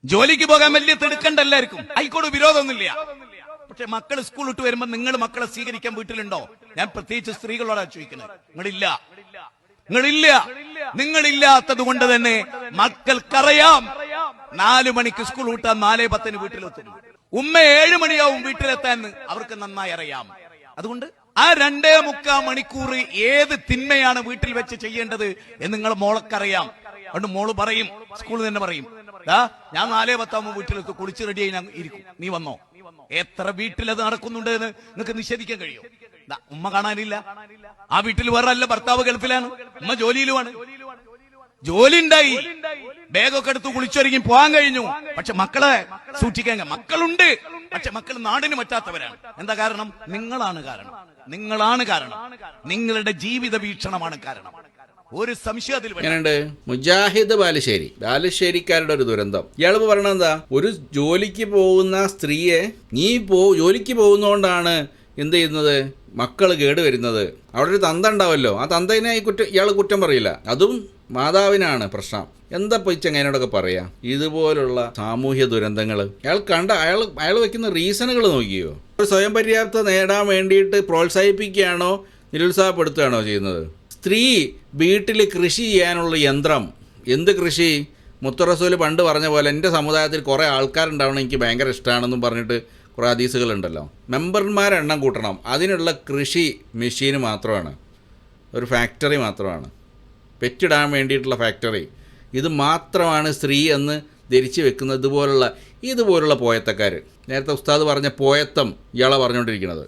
ജോലിക്ക് പോകാൻ വലിയ തിടുക്കണ്ട എല്ലാവർക്കും, ആയിക്കോട് വിരോധമൊന്നുമില്ല. പക്ഷെ മക്കൾ സ്കൂൾ വിട്ട് വരുമ്പോ നിങ്ങൾ മക്കളെ സ്വീകരിക്കാൻ വീട്ടിലുണ്ടോ? ഞാൻ പ്രത്യേകിച്ച് സ്ത്രീകളോടാണ് ചോദിക്കുന്നത്. നിങ്ങളില്ലാത്തത് കൊണ്ട് തന്നെ മക്കൾക്കറിയാം 4 മണിക്ക് സ്കൂൾ വിട്ടാൽ 4:10 വീട്ടിലെത്തും. ഉമ്മ 7 മണിയാവും വീട്ടിലെത്താൻ അവർക്ക് നന്നായി അറിയാം. അതുകൊണ്ട് ആ 2.25 മണിക്കൂർ ഏത് തിന്മയാണ് വീട്ടിൽ വെച്ച് ചെയ്യേണ്ടത് എന്ന് നിങ്ങൾ മോളക്കറിയാം. അതുകൊണ്ട് മോള് പറയും, സ്കൂളിൽ തന്നെ പറയും, ഞാൻ 4:10 വീട്ടിലെത്തും, കുളിച്ച് റെഡിയായി ഞാൻ ഇരിക്കും, നീ വന്നോ. എത്ര വീട്ടിലത് നടക്കുന്നുണ്ട് എന്ന് നിങ്ങൾക്ക് നിഷേധിക്കാൻ കഴിയും? ഉമ്മ കാണാനില്ല. ആ വീട്ടിൽ വേറെ അല്ല, ഭർത്താവ് ഗൾഫിലാണ്, ഉമ്മ ജോലിയിലുമാണ്. ജോലി ഉണ്ടായി, ബാഗൊക്കെ എടുത്ത് കുളിച്ചൊരുങ്ങി പോകാൻ കഴിഞ്ഞു. പക്ഷെ മക്കളെ സൂക്ഷിക്കാൻ മക്കളുണ്ട്, പക്ഷെ മക്കൾ നാടിന് പറ്റാത്തവരാണ്. എന്താ കാരണം? നിങ്ങളാണ് കാരണം. നിങ്ങളുടെ ജീവിത വീക്ഷണമാണ് കാരണം. ഒരു സംശയം അതിൽ എങ്ങനെയുണ്ട്? മുജാഹിദ് ബാലുശ്ശേരിക്കാരുടെ ഒരു ദുരന്തം. ഇയാൾ പറയണത് എന്താ? ഒരു ജോലിക്ക് പോകുന്ന സ്ത്രീയെ ജോലിക്ക് പോകുന്നതുകൊണ്ടാണ് എന്ത് ചെയ്യുന്നത്, മക്കൾ കേടുവരുന്നത്. അവിടെ ഒരു തന്ത ഉണ്ടാവല്ലോ, ആ തന്തേനെ ഇയാൾ കുറ്റം പറയില്ല, അതും മാതാവിനാണ് പ്രശ്നം. എന്താ പൊയ്ച്ചങ്ങനോടൊക്കെ പറയാ? ഇതുപോലുള്ള സാമൂഹ്യ ദുരന്തങ്ങൾ അയാൾ വെക്കുന്ന റീസണുകൾ നോക്കിയോ? സ്വയം പര്യാപ്തത നേടാൻ വേണ്ടിയിട്ട് പ്രോത്സാഹിപ്പിക്കുകയാണോ നിരുത്സാഹപ്പെടുത്തുകയാണോ ചെയ്യുന്നത്? സ്ത്രീ വീട്ടിൽ കൃഷി ചെയ്യാനുള്ള യന്ത്രം. എന്ത് കൃഷി? മുത്തറസൂൽ പണ്ട് പറഞ്ഞ പോലെ എൻ്റെ സമുദായത്തിൽ കുറേ ആൾക്കാരുണ്ടാവണം, എനിക്ക് ഭയങ്കര ഇഷ്ടമാണെന്നും പറഞ്ഞിട്ട് കുറേ ഹദീസുകളുണ്ടല്ലോ. മെമ്പർമാരെ എണ്ണം കൂട്ടണം, അതിനുള്ള കൃഷി മെഷീന് മാത്രമാണ്, ഒരു ഫാക്ടറി മാത്രമാണ്, പെറ്റിടാൻ വേണ്ടിയിട്ടുള്ള ഫാക്ടറി. ഇത് മാത്രമാണ് സ്ത്രീ എന്ന് ധരിച്ച് വെക്കുന്നത് ഇതുപോലുള്ള പോയത്തക്കാർ. നേരത്തെ ഉസ്താദ് പറഞ്ഞ പോയത്തം ഇയാളെ പറഞ്ഞുകൊണ്ടിരിക്കുന്നത്.